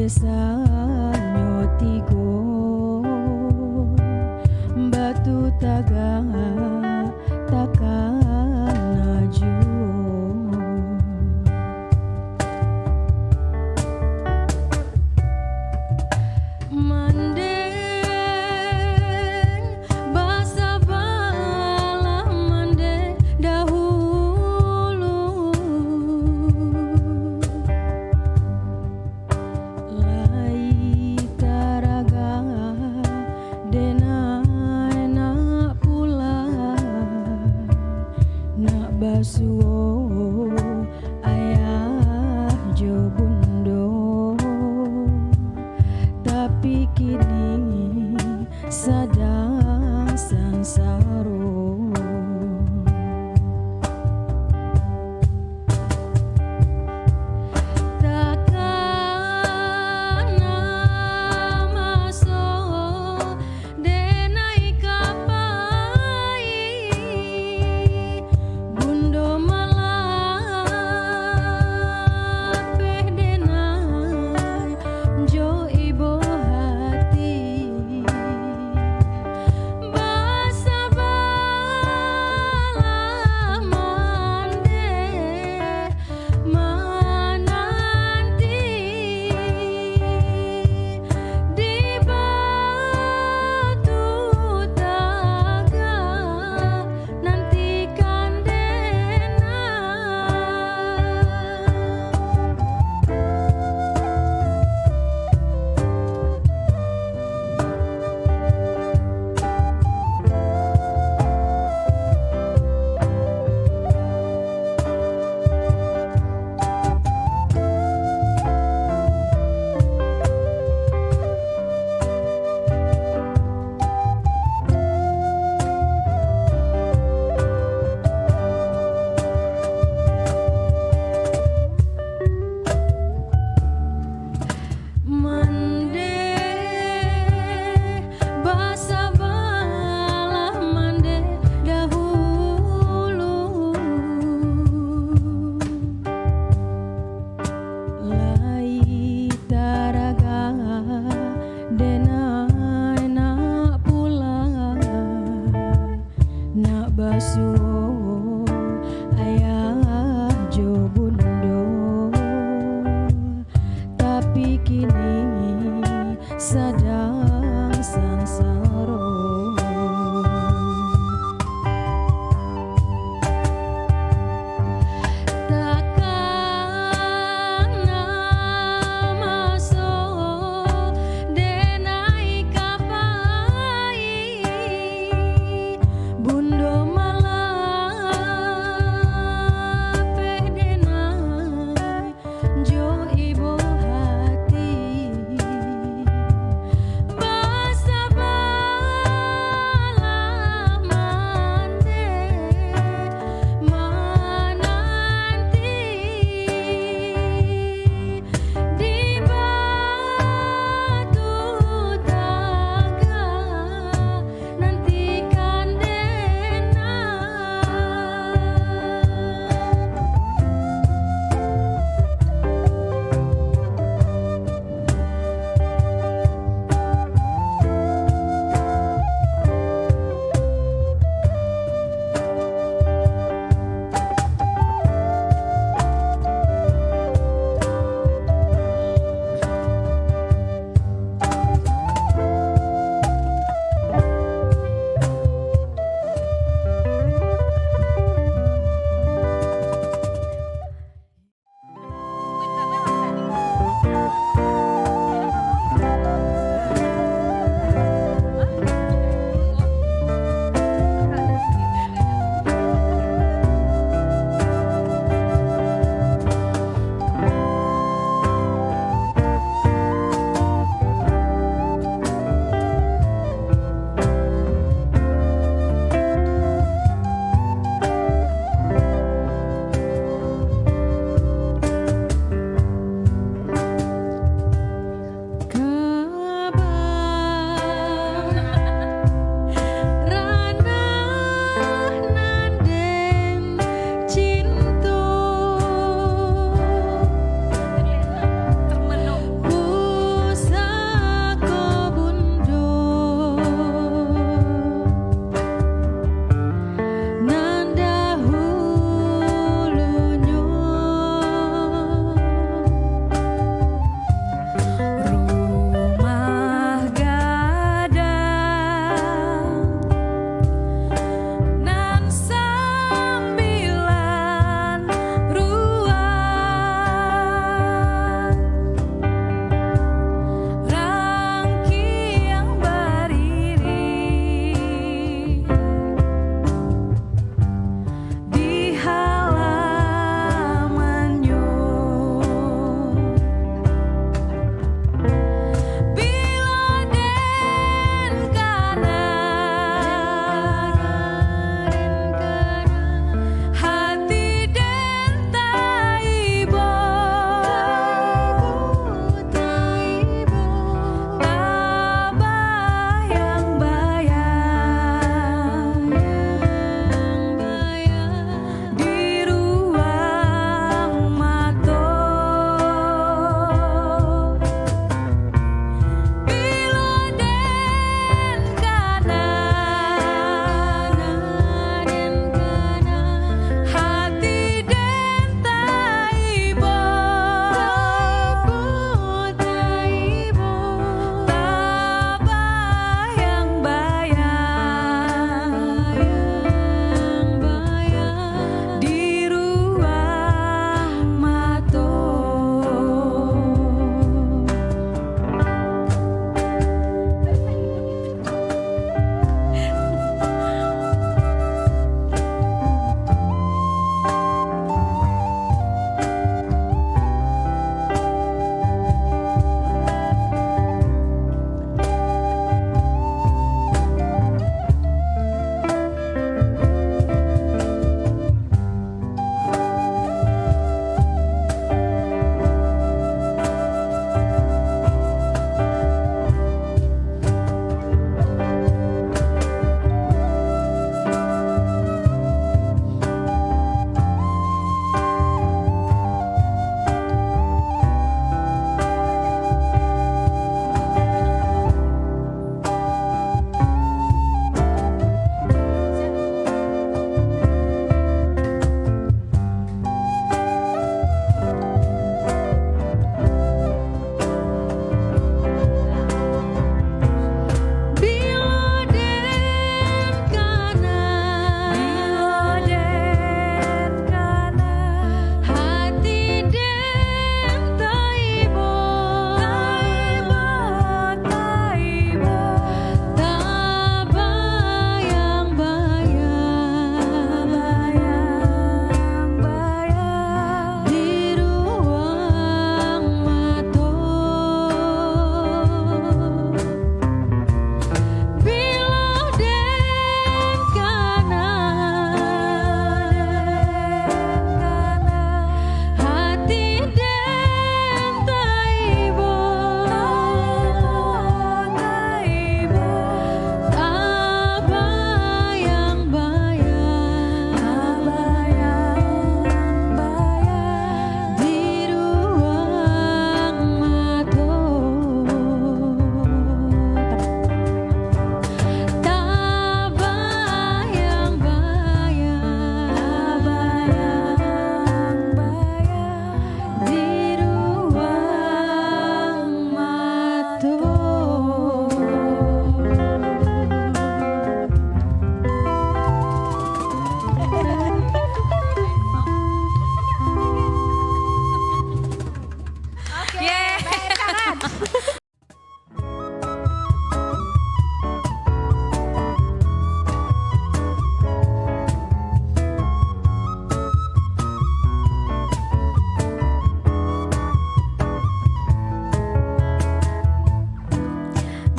Sanyo tigo batu taga takana juo manden basa bala manden dahulu lai taraga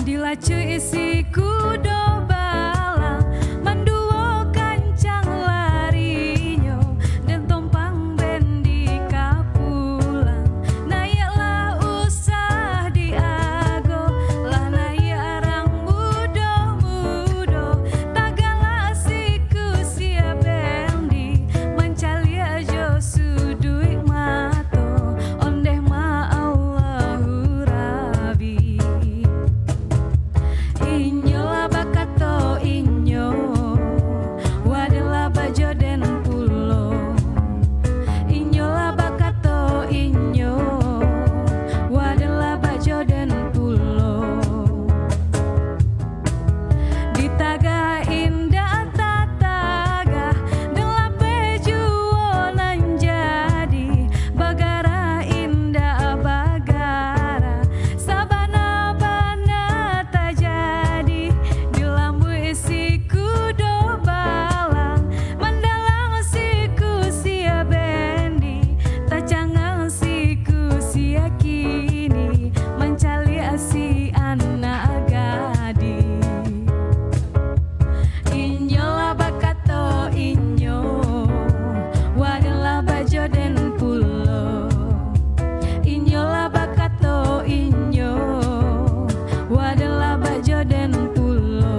Dilacu isi kudo balang manduo kancang larinyo dan tompang bendi kapulang nayaklah usah diago lah nayak arang mudo-mudo tagala siku sia bendi mencali ajo sudui mato ondeh ma Allahu Rabbi. Inyo la bakato inyo wadela bajo den pulo. Inyo la bakato inyo wadela bajo den pulo. Ditaga indah tataga delape juo nan jadi bagara indah bagara sabana bana tajadi di lambu isi kudo balang mandalang siku sia bendi tacangang siku sia kini mencali asi anak gadi. Inyo la bakato inyo wadela bajo den pulo. Inyo la bakato inyo wadela bajo den pulo.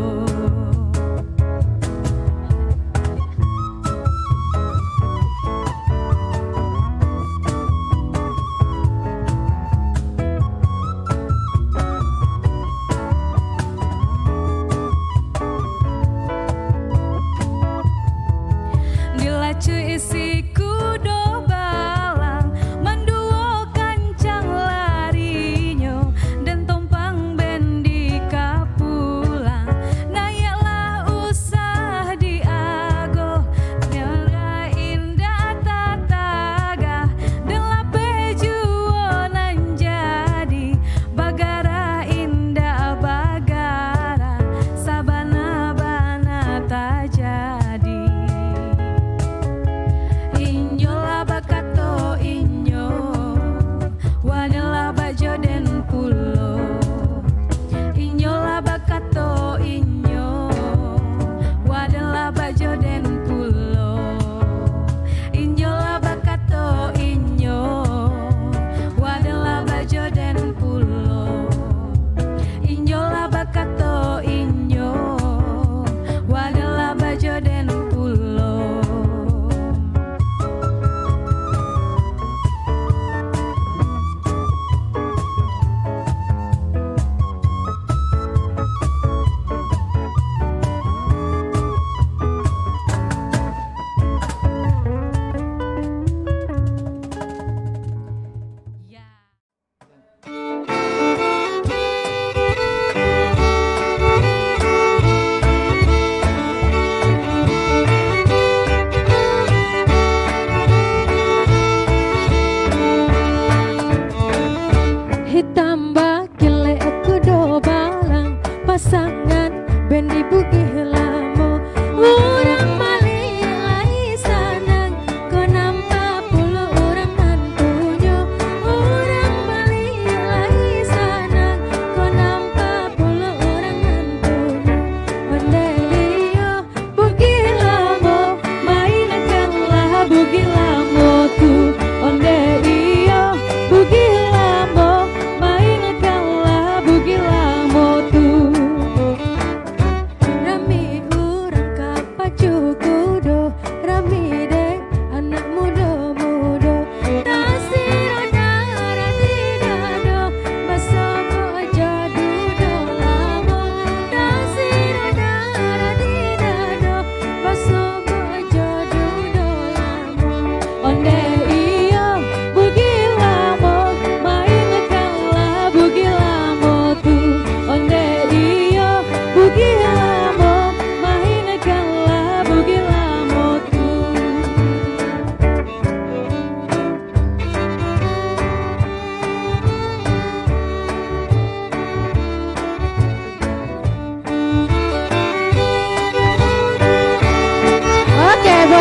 Dilacu isi kudo balang manduo kancang larinyo dan tompang bendi kapulang nayaklah usah diago nyara indah tataga delape juo nan jadi bagara indah bagara sabana bana tajadi. Inyo la bakato inyo wadela bajo den pulo. Inyo la bakato inyo wadela bajo den pulo. Inyo la bakato inyo wadela bajo den pulo. Inyo la bakato inyo wadela bajo den pulo.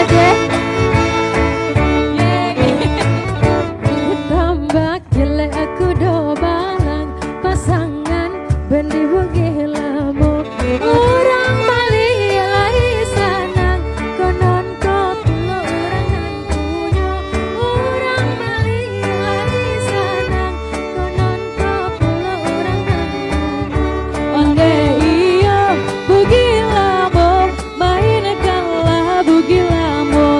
deh. Tambak jelek aku do balang pasangan benih bugi lamuk. Orang Bali lai sanang konon kopulo orangan punya. Orang Bali lai sanang konon kopulo orangan punya. Onde iyo bugi lamuk main kalah bugi lamuk.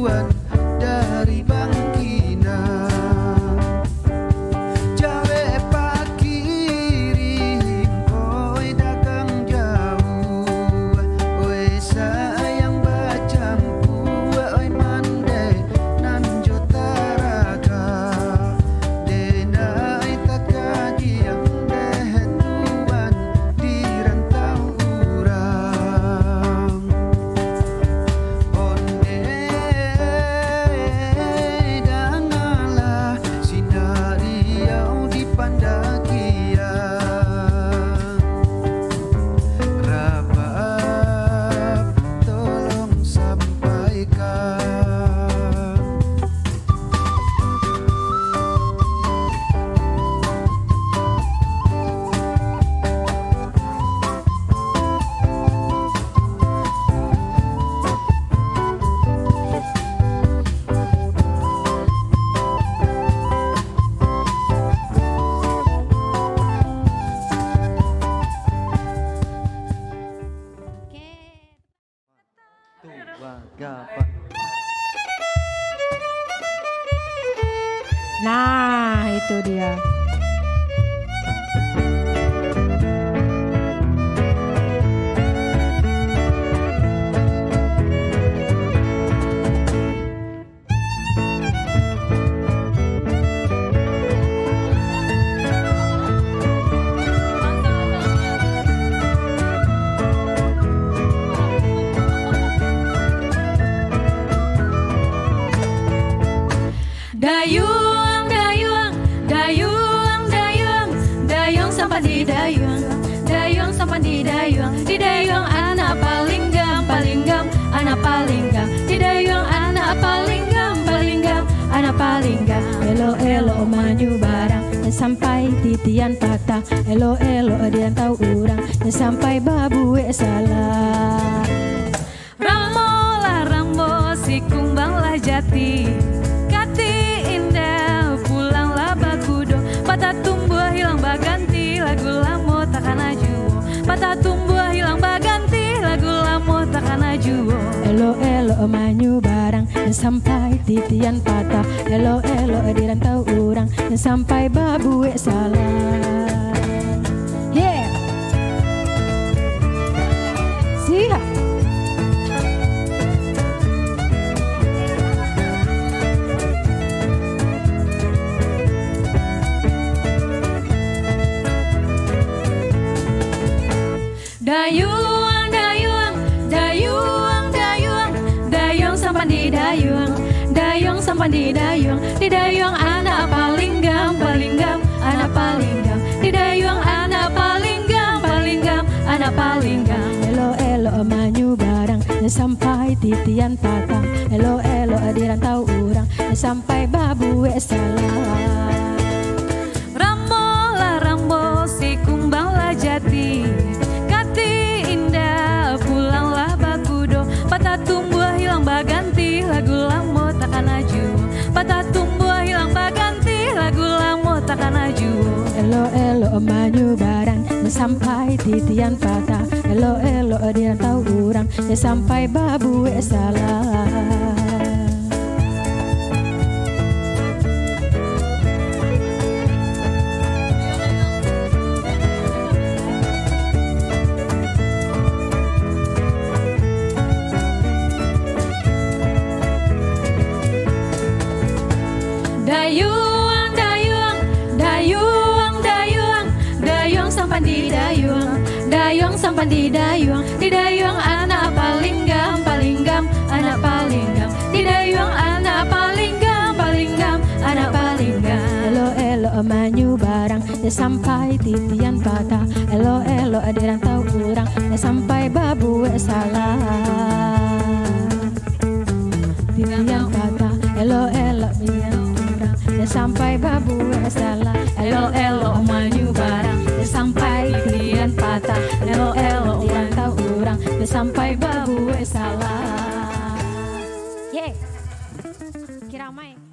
tuan dari Bangkinang. Jawe pakirim oi dagang jauh, oi sayang bacampu, oi mande nan jotaraga, denai takajiang deh tuan di rantau urang. Onde dangala sinariau di Pandakia, Rabab tolong sampaikan. Nah, itu dia. Dayung, dayung, dayung, dayung, dayung sampai di dayung, dayung sampai di dayung, di dayung anak paling gam, anak paling gam, di dayung anak paling gam, anak paling gam. Elo elo maju barang, sampai titian patah, elo elo dia tahu orang, sampai babu salah. Rambo lah rambo si kumbang lah jati, patah tumbuh hilang baganti lagu lamo takkan ajuwo, patah tumbuh hilang baganti lagu lamo takkan ajuwo. Elo elo maju barang sampai titian patah, elo elo di rantau orang sampai babu salah. Yeah, siap. Dayung, dayung, dayung, dayung, dayung sampai di dayung, dayung sampai di dayung, di dayung anak paling gam, anak paling gam, di dayung anak paling gam, anak paling gam. Elo elo maju barang sampai titian patah, elo elo di rantau orang sampai babu salah. Rambo lah rambo si kumbang lah jati, patah tumbuh hilang baganti lagu lamo takkan aju, patah tumbuh hilang baganti lagu lamo takkan aju. Elo elo maju barang sampai titian patah, elo elo di rantau orang sampai babu salah. Dayung, dayung, dayung, dayung, dayung sampai di dayung, dayung sampai di dayung, di dayung anak paling gam, anak paling gam, di dayung anak paling gam, anak paling gam. Elo elo maju barang sampai titian patah, elo elo di rantau orang sampai babu salah. Titian patah, elo elo sampai babu salah, elo elo maju barang sampai titian patah, elo elo di rantau orang sampai babu salah. Yeah, kira main.